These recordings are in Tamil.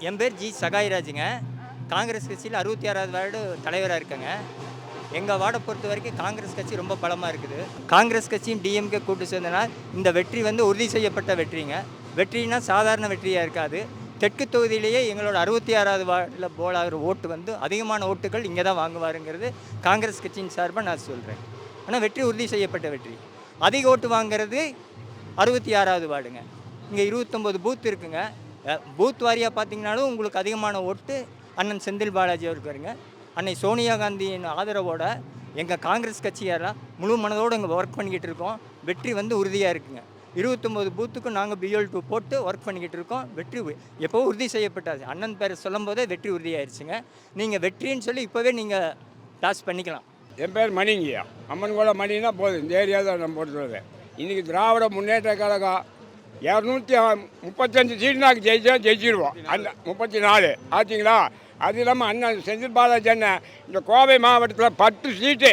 என் பேர் ஜி சகாய்ராஜுங்க. காங்கிரஸ் கட்சியில் 66வது வார்டு தலைவராக இருக்கேங்க. எங்கள் வார்டை பொறுத்த வரைக்கும் காங்கிரஸ் கட்சி ரொம்ப பலமாக இருக்குது. காங்கிரஸ் கட்சியும் டிஎம்கே கூட்டு சேர்ந்தனால் இந்த வெற்றி உறுதி செய்யப்பட்ட வெற்றிங்க. வெற்றினா சாதாரண வெற்றியாக இருக்காது. தெற்கு தொகுதியிலேயே எங்களோட 66வது வார்டில் போலாகிற ஓட்டு அதிகமான ஓட்டுகள் இங்கே தான் வாங்குவாருங்கிறது காங்கிரஸ் கட்சியின் சார்பாக நான் சொல்கிறேன். ஆனால் வெற்றி உறுதி செய்யப்பட்ட வெற்றி. அதிக ஓட்டு வாங்கிறது 66வது வார்டுங்க. இங்கே 29 பூத் இருக்குங்க. பூத் வாரியாக பார்த்தீங்கன்னாலும் உங்களுக்கு அதிகமான ஓட்டு அண்ணன் செந்தில் பாலாஜி அவருக்கு வருங்க. அன்னை சோனியா காந்தியின் ஆதரவோட எங்கள் காங்கிரஸ் கட்சியாரெலாம் முழு மனதோடு இங்கே ஒர்க் பண்ணிக்கிட்டு இருக்கோம். வெற்றி உறுதியாக இருக்குங்க. 29 பூத்துக்கும் நாங்கள் BL2 போட்டு ஒர்க் பண்ணிக்கிட்டு இருக்கோம். வெற்றி எப்போவும் உறுதி செய்யப்பட்டாது. அண்ணன் பேரை சொல்லும் போதே வெற்றி உறுதியாயிருச்சுங்க. நீங்கள் வெற்றின்னு சொல்லி இப்போவே நீங்கள் டாஸ் பண்ணிக்கலாம். என் பேர் மணிங்கய்யா. அம்மன் கூட மணின்னா போதும். இந்த ஏரியா தான் நம்ம போட்டு. இன்றைக்கி திராவிட முன்னேற்ற கழகம் 235 சீட்டு நாங்கள் ஜெயிச்சிடுவோம். அந்த 34 ஆச்சுங்களா. அது இல்லாமல் அண்ணன் செந்தில் பாலாஜி அண்ணன் இந்த கோவை மாவட்டத்தில் 10 சீட்டு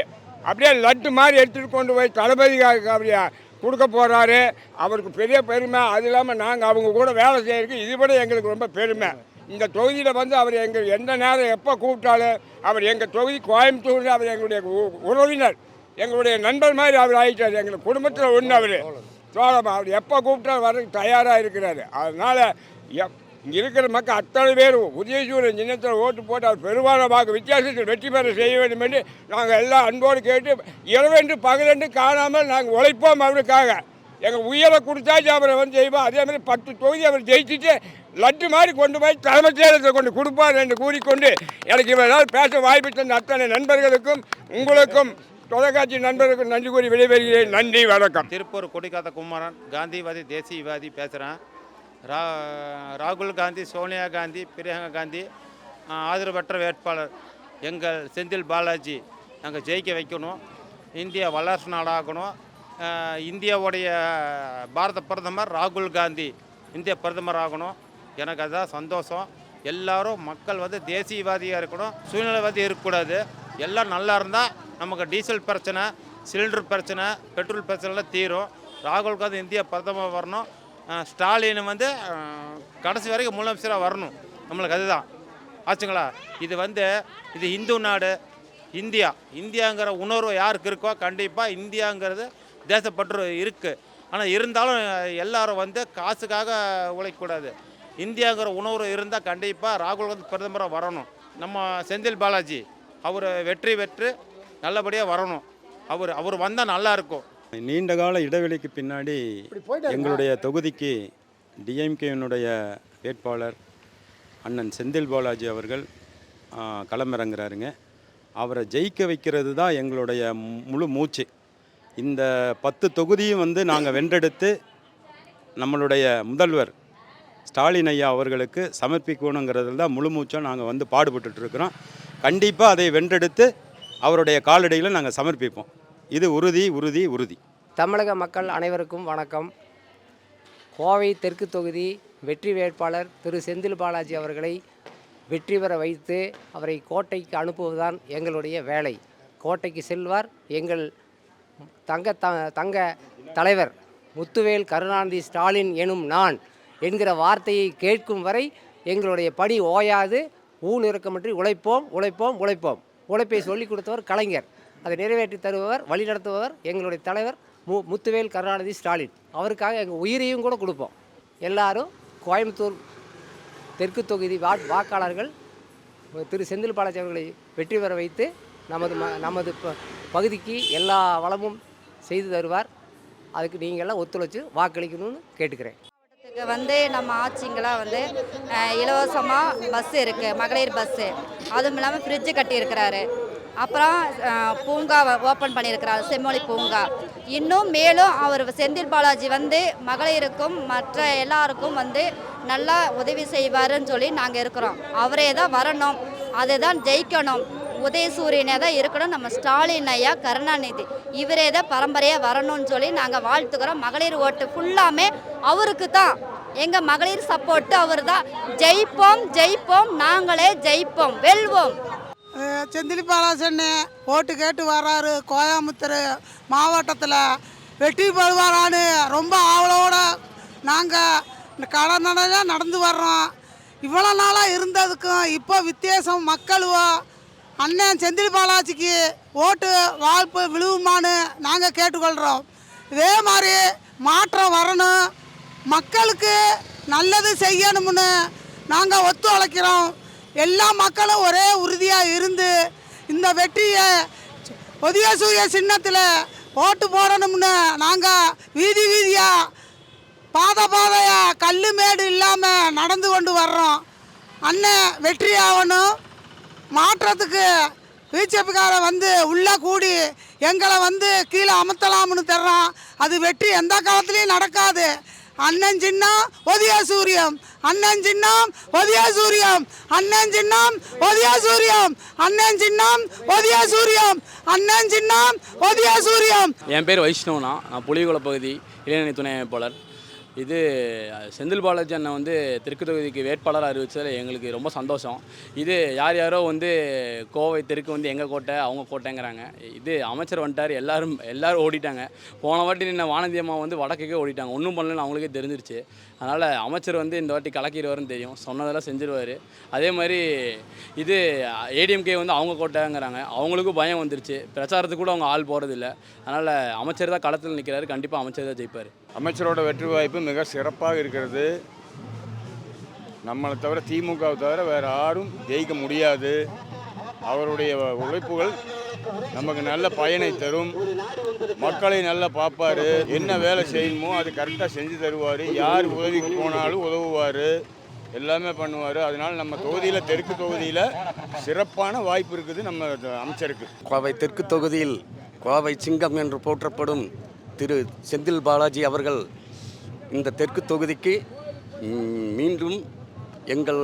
அப்படியே லட்டு மாதிரி எடுத்துகிட்டு கொண்டு போய் தளபதிக்காக அப்படியே கொடுக்க போகிறாரு. அவருக்கு பெரிய பெருமை. அது இல்லாமல் நாங்கள் அவங்க கூட வேலை செய்யறதுக்கு இதுபட எங்களுக்கு ரொம்ப பெருமை. இந்த தொகுதியில் அவர் எங்கள் எந்த நேரம் எப்போ கூப்பிட்டாலும் அவர் எங்கள் தொகுதி கோயம்புத்தூரில் அவர் எங்களுடைய உறவினர், எங்களுடைய நண்பர் மாதிரி அவர் ஆகிட்டார். எங்கள் குடும்பத்தில் ஒன்று அவர் சோழமா. அவர் எப்போ கூப்பிட்டாலும் வர்றதுக்கு தயாராக இருக்கிறாரு. அதனால் இங்கே இருக்கிற மக்கள் அத்தனை பேரும் உதயசூரியன் சின்னத்தில் ஓட்டு போட்டு அவர் பெரும்பாலாக வித்தியாசத்தில் வெற்றி பெற செய்ய வேண்டும் என்று நாங்கள் எல்லாம் அன்போடு கேட்டு இரவென்று பகலென்று காணாமல் நாங்கள் உழைப்போம். அவருக்காக எங்கள் உயிரை கொடுத்தாச்சு அவரை செய்வோம். அதேமாதிரி 10 தொகுதி அவர் ஜெயிச்சுட்டு லட்டு மாதிரி கொண்டு போய் தலைமைச் செயலகத்தை கொண்டு கொடுப்பார் என்று கூறிக்கொண்டு எனக்கு இவரால் பேச வாய்ப்பு தந்த அத்தனை நண்பர்களுக்கும் உங்களுக்கும் தொலைக்காட்சி நண்பர்களுக்கும் நன்றி கூறி விடைபெறுகிறேன். நன்றி, வணக்கம். திருப்பூர் கொடிக்காத்த குமாரன், காந்திவாதி தேசியவாதி பேசுகிறேன். ராகுல் காந்தி, சோனியா காந்தி, பிரியங்கா காந்தி ஆதரவற்ற வேட்பாளர் எங்கள் செந்தில் பாலாஜி நாங்கள் ஜெயிக்க வைக்கணும். இந்தியா வல்லரசு நாடாகணும். இந்தியாவுடைய பாரத பிரதமர் ராகுல் காந்தி இந்திய பிரதமர் ஆகணும். எனக்கு அதுதான் சந்தோஷம். எல்லோரும் மக்கள் தேசியவாதியாக இருக்கணும், சூழ்நிலைவாதி இருக்கக்கூடாது. எல்லாம் நல்லா இருந்தால் நமக்கு டீசல் பிரச்சனை, சிலிண்டர் பிரச்சனை, பெட்ரோல் பிரச்சனைலாம் தீரும். ராகுல் காந்தி இந்தியா பிரதமர் வரணும். ஸ்டாலின் கடைசி வரைக்கும் முதலமைச்சராக வரணும். நம்மளுக்கு அதுதான் ஆச்சுங்களா. இது இந்து நாடு. இந்தியாங்கிற உணர்வு யாருக்கு இருக்கோ கண்டிப்பாக இந்தியாங்கிறது தேசப்பற்று இருக்குது. ஆனால் இருந்தாலும் எல்லோரும் காசுக்காக உழைக்கக்கூடாது. இந்தியாங்கிற உணர்வு இருந்தால் கண்டிப்பாக ராகுல் காந்தி பிரதமராக வரணும். நம்ம செந்தில் பாலாஜி அவர் வெற்றி பெற்று நல்லபடியாக வரணும். அவர் வந்தால் நல்லாயிருக்கும். நீண்ட கால இடைவெளிக்கு பின்னாடி எங்களுடைய தொகுதிக்கு டிஎம்கேனுடைய வேட்பாளர் அண்ணன் செந்தில் பாலாஜி அவர்கள் களமிறங்குறாருங்க. அவரை ஜெயிக்க வைக்கிறது தான் எங்களுடைய முழு மூச்சு. இந்த 10 தொகுதியும் நாங்கள் வென்றெடுத்து நம்மளுடைய முதல்வர் ஸ்டாலின் ஐயா அவர்களுக்கு சமர்ப்பிக்கணுங்கிறதுல தான் முழு மூச்சாக நாங்கள் பாடுபட்டுருக்கிறோம். கண்டிப்பாக அதை வென்றெடுத்து அவருடைய காலடியில் நாங்கள் சமர்ப்பிப்போம். இது உறுதி உறுதி உறுதி. தமிழக மக்கள் அனைவருக்கும் வணக்கம். கோவை தெற்கு தொகுதி வெற்றி வேட்பாளர் திரு செந்தில் பாலாஜி அவர்களை வெற்றி பெற வைத்து அவரை கோட்டைக்கு அனுப்புவதுதான் எங்களுடைய வேலை. கோட்டைக்கு செல்வார் எங்கள் தங்க தலைவர் முத்துவேல் கருணாநிதி ஸ்டாலின் எனும் நான் என்கிற வார்த்தையை கேட்கும் வரை எங்களுடைய பணி ஓயாது. ஊனிறக்கமின்றி உழைப்போம் உழைப்போம் உழைப்போம். உழைப்பை சொல்லிக் கொடுத்தவர் கலைஞர். அதை நிறைவேற்றி தருபவர், வழிநடத்துபவர் எங்களுடைய தலைவர் முத்துவேல் கருணாநிதி ஸ்டாலின். அவருக்காக எங்கள் உயிரையும் கூட கொடுப்போம். எல்லாரும் கோயம்புத்தூர் தெற்கு தொகுதி வாக்காளர்கள் திரு செந்தில் பாலாஜி அவர்களை வெற்றி பெற வைத்து நமது பகுதிக்கு எல்லா வளமும் செய்து தருவார். அதுக்கு நீங்கள்லாம் ஒத்துழைச்சு வாக்களிக்கணும்னு கேட்டுக்கிறேன். நம்ம ஆட்சிங்கெல்லாம் இலவசமாக பஸ் இருக்குது, மகளிர் பஸ்ஸு. அதுவும் இல்லாமல் ஃப்ரிட்ஜு கட்டியிருக்கிறாரு. அப்புறம் பூங்கா ஓப்பன் பண்ணியிருக்கிறார், செம்மொழி பூங்கா. இன்னும் மேலும் அவர் செந்தில் பாலாஜி மகளிருக்கும் மற்ற எல்லாருக்கும் நல்லா உதவி செய்வாருன்னு சொல்லி நாங்கள் இருக்கிறோம். அவரே தான் வரணும், அதுதான் ஜெயிக்கணும். உதயசூரியனே தான் இருக்கணும். நம்ம ஸ்டாலின் ஐயா கருணாநிதி இவரே தான் பரம்பரையாக வரணும்னு சொல்லி நாங்கள் வாழ்த்துக்கிறோம். மகளிர் ஓட்டு ஃபுல்லாமே அவருக்கு தான். எங்கள் மகளிர் சப்போர்ட்டு அவர் தான். ஜெயிப்போம் ஜெயிப்போம், நாங்களே ஜெயிப்போம், வெல்வோம். செந்தில் பாலாஜி ஓட்டு கேட்டு வர்றாரு. கோயம்புத்தூர் மாவட்டத்தில் வெற்றி பெறுவாரான்னு ரொம்ப ஆவலோடு நாங்கள் இந்த கடனடையாக நடந்து வர்றோம். இவ்வளோ நாளாக இருந்ததுக்கும் இப்போ வித்தியாசம். மக்களுவோ அண்ணன் செந்தில் பாலாஜிக்கு ஓட்டு வாய்ப்பு விழுவுமான்னு நாங்கள் கேட்டுக்கொள்கிறோம். இதே மாதிரி மாற்றம் வரணும், மக்களுக்கு நல்லது செய்யணும்னு நாங்கள் ஒத்துழைக்கிறோம். எல்லா மக்களும் ஒரே உறுதியாக இருந்து இந்த வெற்றியை உதயசூரிய சின்னத்தில் ஓட்டு போடணும்னு நாங்கள் வீதி வீதியாக பாதையாக கல் மேடு இல்லாமல் நடந்து கொண்டு வர்றோம். அண்ணன் வெற்றி ஆகணும். மாற்றத்துக்கு பிஜேபிக்கார வந்து உள்ளே கூடி எங்களை வந்து கீழே அமர்த்தலாம்னு தர்றான். அது வெற்றி எந்த காலத்துலேயும் நடக்காது. அண்ணன் சின்னம் உதயசூரியம், அண்ணன் சின்னம் உதயசூரியம், அண்ணன் சின்னம் உதயசூரியம், அண்ணன் சின்னம் உதயசூரியம், அண்ணன் சின்னம் உதயசூரியம். என் பேர் வைஷ்ணவனா, நான் புலிகுள பகுதி இளைஞரணி துணை அமைப்பாளர். இது செந்தில் பாலாஜி அண்ணன் வந்து தெற்கு தொகுதிக்கு வேட்பாளராக அறிவித்ததில் எங்களுக்கு ரொம்ப சந்தோஷம். இது யாரோ வந்து கோவை தெற்கு வந்து எங்கள் கோட்டை அவங்க கோட்டைங்கிறாங்க. இது அமைச்சர் வந்துட்டார், எல்லோரும் ஓடிட்டாங்க. போன வாட்டி நின்ன வானதி அம்மா வந்து வடக்குக்கே ஓடிட்டாங்க. ஒன்றும் பண்ணலன்னு அவங்களுக்கே தெரிஞ்சிருச்சு. அதனால் அமைச்சர் வந்து இந்த வாட்டி கலக்கிடுவார்னு தெரியும், சொன்னதெல்லாம் செஞ்சிருவார். அதே மாதிரி இது ஏடிஎம்கே வந்து அவங்க கோட்டைங்கிறாங்க, அவங்களுக்கும் பயம் வந்துருச்சு. பிரச்சாரத்துக்கு கூட அவங்க ஆள் போகிறதில்ல. அதனால் அமைச்சர் தான் களத்தில் நிற்கிறாரு, கண்டிப்பாக அமைச்சர் தான் ஜெயிப்பார். அமைச்சரோட வெற்றி வாய்ப்பு மிக சிறப்பாக இருக்கிறது. நம்மளை தவிர திமுகவை தவிர வேறு யாரும் ஜெயிக்க முடியாது. அவருடைய உழைப்புகள் நமக்கு நல்ல பயனை தரும். மக்களை நல்லா பார்ப்பார், என்ன வேலை செய்யணுமோ அது கரெக்டாக செஞ்சு தருவார். யார் உதவிக்கு போனாலும் உதவுவார், எல்லாமே பண்ணுவார். அதனால் நம்ம தொகுதியில் தெற்கு தொகுதியில் சிறப்பான வாய்ப்பு இருக்குது நம்ம அமைச்சருக்கு. கோவை தெற்கு தொகுதியில் கோவை சிங்கம் என்று போற்றப்படும் திரு செந்தில் பாலாஜி அவர்கள் இந்த தெற்கு தொகுதிக்கு மீண்டும் எங்கள்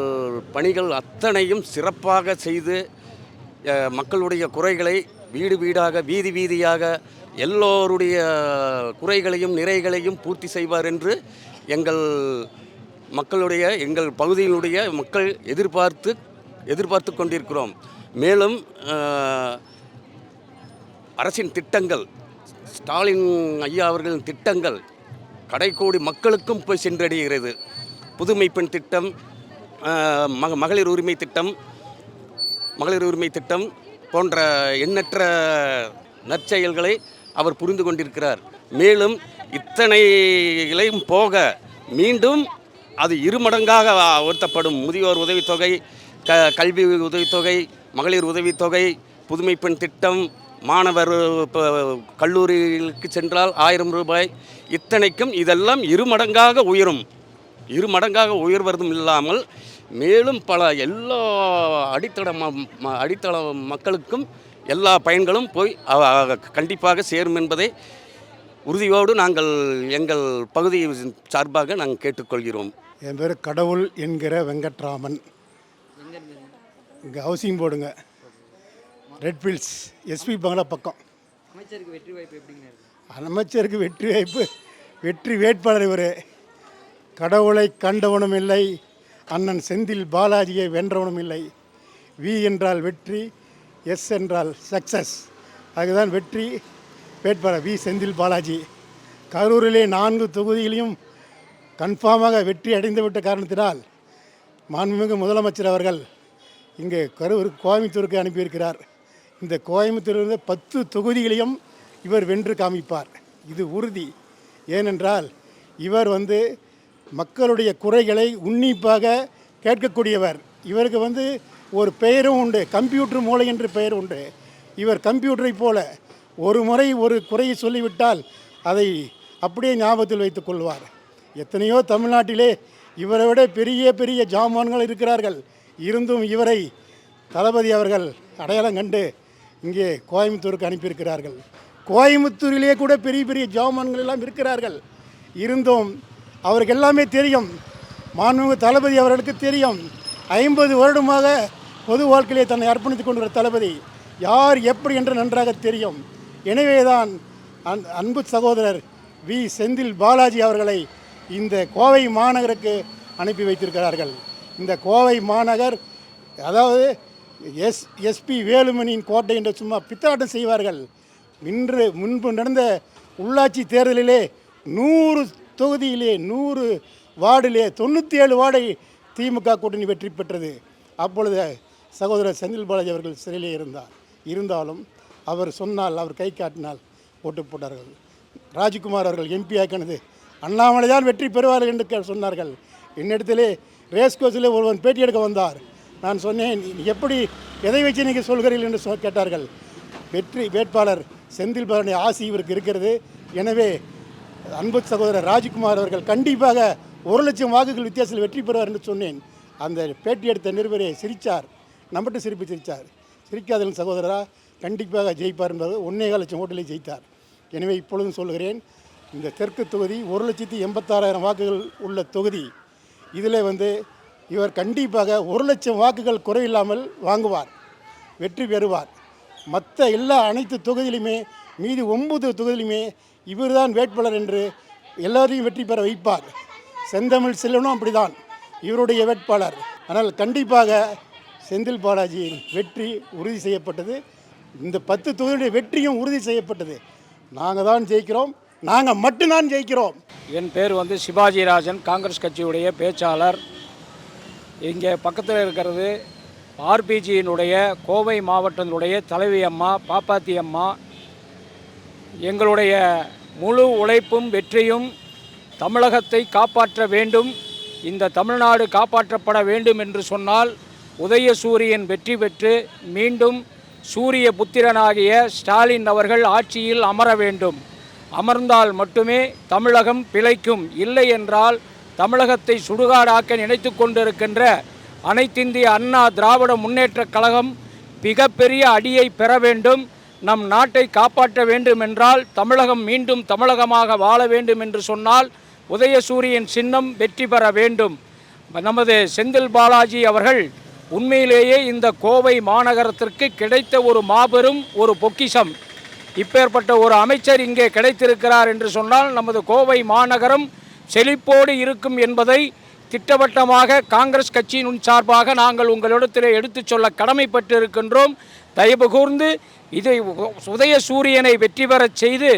பணிகள் அத்தனையும் சிறப்பாக செய்து மக்களுடைய குறைகளை வீடு வீடாக வீதி வீதியாக எல்லோருடைய குறைகளையும் நிறைகளையும் பூர்த்தி செய்வார் என்று எங்கள் பகுதியினுடைய மக்கள் எதிர்பார்த்து கொண்டிருக்கிறோம். மேலும் அரசின் திட்டங்கள், ஸ்டாலின் ஐயா அவர்களின் திட்டங்கள் கடைக்கோடி மக்களுக்கும் போய் சென்றடைகிறது. புதுமை பெண் திட்டம், மகளிர் உரிமை திட்டம் போன்ற எண்ணற்ற நற்செயல்களை அவர் புரிந்து கொண்டிருக்கிறார். மேலும் இத்தனைகளையும் போக மீண்டும் அது இருமடங்காக உயர்த்தப்படும். முதியோர் உதவித்தொகை, கல்வி உதவித்தொகை, மகளிர் உதவித்தொகை, புதுமை பெண் திட்டம், மாணவர் கல்லூரிகளுக்கு சென்றால் 1000 ரூபாய், இத்தனைக்கும் இதெல்லாம் இருமடங்காக உயர்வதும் இல்லாமல் மேலும் பல எல்லா அடித்தள மக்களுக்கும் எல்லா பயன்களும் போய் கண்டிப்பாக சேரும் என்பதை உறுதியோடு நாங்கள் எங்கள் பகுதி சார்பாக நாங்கள் கேட்டுக்கொள்கிறோம். என் பேர் கடவுள் என்கிற வெங்கட்ராமன். இங்கே ஹவுசிங் போர்டுங்க, ரெட்ஃபீல்ட்ஸ் எஸ்பி பங்களா பக்கம். அமைச்சருக்கு வெற்றி வாய்ப்பு எப்படிங்க? அமைச்சருக்கு வெற்றி வேட்பாளர் இவர். கடவுளை கண்டவனும் இல்லை, அண்ணன் செந்தில் பாலாஜியை வென்றவனும் இல்லை. வி என்றால் வெற்றி, எஸ் என்றால் சக்சஸ். அதுதான் வெற்றி வேட்பாளர் வி செந்தில் பாலாஜி. கரூரிலே 4 தொகுதியிலையும் கன்ஃபார்மாக வெற்றி அடைந்துவிட்ட காரணத்தினால் மாண்புமிகு முதலமைச்சர் அவர்கள் இங்கே கோயம்புத்தூருக்கு அனுப்பியிருக்கிறார். இந்த கோயம்புத்தூரில் 10 தொகுதிகளையும் இவர் வென்று காமிப்பார், இது உறுதி. ஏனென்றால் இவர் மக்களுடைய குறைகளை உன்னிப்பாக கேட்கக்கூடியவர். இவருக்கு ஒரு பெயரும் உண்டு, கம்ப்யூட்டர் மூளை என்று பெயர் உண்டு. இவர் கம்ப்யூட்டரை போல ஒரு முறை ஒரு குறையை சொல்லிவிட்டால் அதை அப்படியே ஞாபகத்தில் வைத்துக் கொள்வார். எத்தனையோ தமிழ்நாட்டிலே இவரை விட பெரிய பெரிய ஜாமான்கள் இருக்கிறார்கள். இருந்தும் இவரை தளபதி அவர்கள் அடையாளம் கண்டு இங்கே கோயம்புத்தூருக்கு அனுப்பியிருக்கிறார்கள். கோயம்புத்தூரிலே கூட பெரிய பெரிய ஜாமான்கள் எல்லாம் இருக்கிறார்கள். இருந்தும் அவருக்கு எல்லாமே தெரியும். மாண்புமிகு தளபதி அவர்களுக்கு தெரியும். 50 வருடமாக பொது வாழ்க்கையிலே தன்னை அர்ப்பணித்துக் கொண்டுள்ள தளபதி யார் எப்படி என்று நன்றாக தெரியும். எனவேதான் அன்பு சகோதரர் வி செந்தில் பாலாஜி அவர்களை இந்த கோவை மாநகருக்கு அனுப்பி வைத்திருக்கிறார்கள். இந்த கோவை மாநகர் அதாவது எஸ்பி வேலுமணியின் கோட்டை என்று சும்மா பித்தாட்டம் செய்வார்கள். முன்பு நடந்த உள்ளாட்சி தேர்தலிலே 100 தொகுதியிலே 100 வார்டிலே 97 வார்டை திமுக கூட்டணி வெற்றி பெற்றது. அப்பொழுது சகோதரர் செந்தில் பாலாஜி அவர்கள் சிறையிலே இருந்தாலும் அவர் சொன்னால், அவர் கை காட்டினால் ஓட்டு போட்டார்கள். ராஜ்குமார் அவர்கள் எம்பி ஆக்கினது அண்ணாமலை தான் வெற்றி பெறுவார்கள் என்று சொன்னார்கள். என்னிடத்திலே ரேஸ் கோர்ஸில் ஒருவன் பேட்டி எடுக்க வந்தார். நான் சொன்னேன், எப்படி எதை வச்சு நீங்கள் சொல்கிறீர்கள் என்று கேட்டார்கள். வெற்றி வேட்பாளர் செந்தில் பாலாஜி ஆசி இவருக்கு இருக்கிறது. எனவே அன்பு சகோதரர் ராஜ்குமார் அவர்கள் கண்டிப்பாக 1,00,000 வாக்குகள் வித்தியாசத்தில் வெற்றி பெறுவார் என்று சொன்னேன். அந்த பேட்டி எடுத்த நிருபரே சிரித்தார். நம்மகிட்ட சிரித்தார். சிரிக்காதவன் சகோதரராக கண்டிப்பாக ஜெயிப்பார் என்பது 1,400,000 ஓட்டிலே ஜெயித்தார். எனவே இப்பொழுதும் சொல்கிறேன், இந்த தெற்கு தொகுதி 1,86,000 வாக்குகள் உள்ள தொகுதி. இதில் இவர் கண்டிப்பாக 1,00,000 வாக்குகள் குறையில்லாமல் வாங்குவார், வெற்றி பெறுவார். மற்ற அனைத்து தொகுதியிலுமே மீதி 9 தொகுதியிலுமே இவர் தான் வேட்பாளர் என்று எல்லாரையும் வெற்றி பெற வைப்பார். செந்தமிழ் செல்வனும் அப்படிதான் இவருடைய வேட்பாளர். ஆனால் கண்டிப்பாக செந்தில் பாலாஜியின் வெற்றி உறுதி செய்யப்பட்டது. இந்த 10 தொகுதியுடைய வெற்றியும் உறுதி செய்யப்பட்டது. நாங்கள் தான் ஜெயிக்கிறோம், நாங்கள் மட்டும்தான் ஜெயிக்கிறோம். என் பேர் சிவாஜி ராஜன், காங்கிரஸ் கட்சியுடைய பேச்சாளர். இங்கே பக்கத்தில் இருக்கிறது ஆர்பிஜியினுடைய கோவை மாவட்டத்தினுடைய தலைவி அம்மா பாப்பாத்தி அம்மா. எங்களுடைய முழு உழைப்பும் வெற்றியும் தமிழகத்தை காப்பாற்ற வேண்டும், இந்த தமிழ்நாடு காப்பாற்றப்பட வேண்டும் என்று சொன்னால் உதயசூரியன் வெற்றி பெற்று மீண்டும் சூரிய புத்திரனாகிய ஸ்டாலின் அவர்கள் ஆட்சியில் அமர வேண்டும். அமர்ந்தால் மட்டுமே தமிழகம் பிழைக்கும். இல்லை என்றால் தமிழகத்தை சுடுகாடாக்க நினைத்து கொண்டிருக்கின்ற அனைத்திந்திய அண்ணா திராவிட முன்னேற்றக் கழகம் மிகப்பெரிய அடியை பெற வேண்டும். நம் நாட்டை காப்பாற்ற வேண்டும் என்றால், தமிழகம் மீண்டும் தமிழகமாக வாழ வேண்டும் என்று சொன்னால் உதயசூரியன் சின்னம் வெற்றி பெற வேண்டும். நமது செந்தில் பாலாஜி அவர்கள் உண்மையிலேயே இந்த கோவை மாநகரத்திற்கு கிடைத்த ஒரு மாபெரும் ஒரு பொக்கிஷம். இப்பேற்பட்ட ஒரு அமைச்சர் இங்கே கிடைத்திருக்கிறார் என்று சொன்னால் நமது கோவை மாநகரம் செழிப்போடு இருக்கும் என்பதை திட்டவட்டமாக காங்கிரஸ் கட்சியின் சார்பாக நாங்கள் உங்களிடத்தில் எடுத்துச் சொல்ல கடமைப்பட்டு இருக்கின்றோம். தயவு கூர்ந்து இதை உதயசூரியனை வெற்றி பெறச் செய்து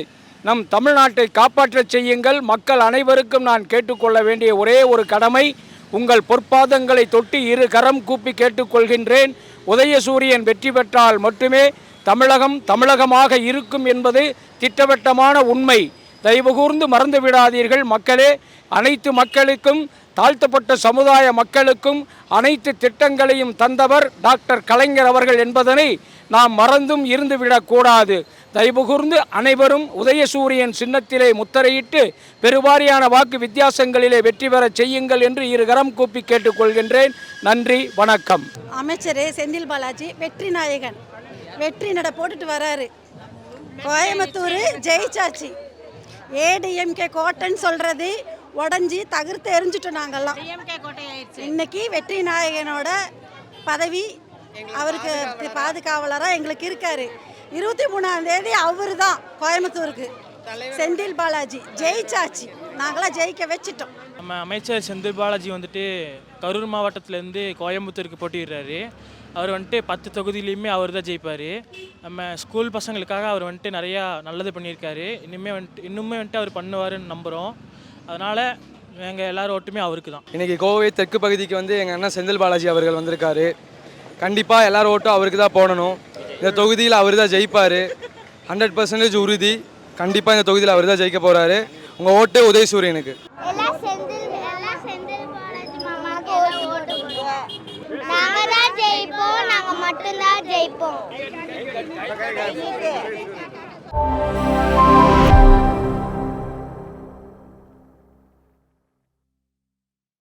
நம் தமிழ்நாட்டை காப்பாற்றச் செய்யுங்கள். மக்கள் அனைவருக்கும் நான் கேட்டுக்கொள்ள வேண்டிய ஒரே ஒரு கடமை, உங்கள் பொற்பாதங்களை தொட்டு இரு கரம் கூப்பி கேட்டுக்கொள்கின்றேன். உதயசூரியன் வெற்றி பெற்றால் மட்டுமே தமிழகம் தமிழகமாக இருக்கும் என்பது திட்டவட்டமான உண்மை. தயவு கூர்ந்து மறந்து விடாதீர்கள் மக்களே. அனைத்து மக்களுக்கும், தாழ்த்தப்பட்ட சமுதாய மக்களுக்கும் அனைத்து திட்டங்களையும் தந்தவர் டாக்டர் கலைஞர் அவர்கள் என்பதனை நாம் மறந்தும் இருந்துவிடக்கூடாது. தயவு கூர்ந்து அனைவரும் உதயசூரியன் சின்னத்திலே முத்திரையிட்டு பெருவாரியான வாக்கு வித்தியாசங்களிலே வெற்றி பெற செய்யுங்கள் என்று இரு கரம் கூப்பி கேட்டுக்கொள்கின்றேன். நன்றி, வணக்கம். அமைச்சர் செந்தில் பாலாஜி வெற்றி நாயகன், வெற்றி நட போட்டுட்டு வராரு. கோயம்புத்தூர் ஜெயிச்சாச்சு. ஏடிஎம்கே கோட்டைன்னு சொல்கிறது உடஞ்சி தகர்த்து எரிஞ்சிட்டோம் நாங்கள்லாம். இன்னைக்கு வெற்றி நாயகனோட பதவி அவருக்கு பாதுகாவலராக எங்களுக்கு இருக்காரு. 23ஆம் தேதி அவர் தான் கோயம்புத்தூருக்கு செந்தில் பாலாஜி ஜெயிச்சாச்சு. நாங்களாம் ஜெயிக்க வச்சிட்டோம். நம்ம அமைச்சர் செந்தில் பாலாஜி கரூர் மாவட்டத்திலேருந்து கோயம்புத்தூருக்கு போட்டிடுறாரு. அவர் 10 தொகுதியிலையுமே அவர் தான் ஜெயிப்பார். நம்ம ஸ்கூல் பசங்களுக்காக அவர் நிறையா நல்லது பண்ணியிருக்காரு. இன்னுமே அவர் பண்ணுவாருன்னு நம்புகிறோம். அதனால் எங்கள் எல்லாரும் ஓட்டுமே அவருக்கு தான். இன்றைக்கி கோவை தெற்கு பகுதிக்கு எங்கள் அண்ணன் செந்தில் பாலாஜி அவர்கள் வந்திருக்காரு. கண்டிப்பாக எல்லாரும் ஓட்டும் அவருக்கு தான் போடணும். இந்த தொகுதியில் அவர் தான் ஜெயிப்பார், 100% உறுதி. கண்டிப்பாக இந்த தொகுதியில் அவர் தான் ஜெயிக்க போகிறாரு. உங்கள் ஓட்டு உதயசூரியனுக்கு. நாங்கள் மட்டும்தான் ஜெயிப்போம்.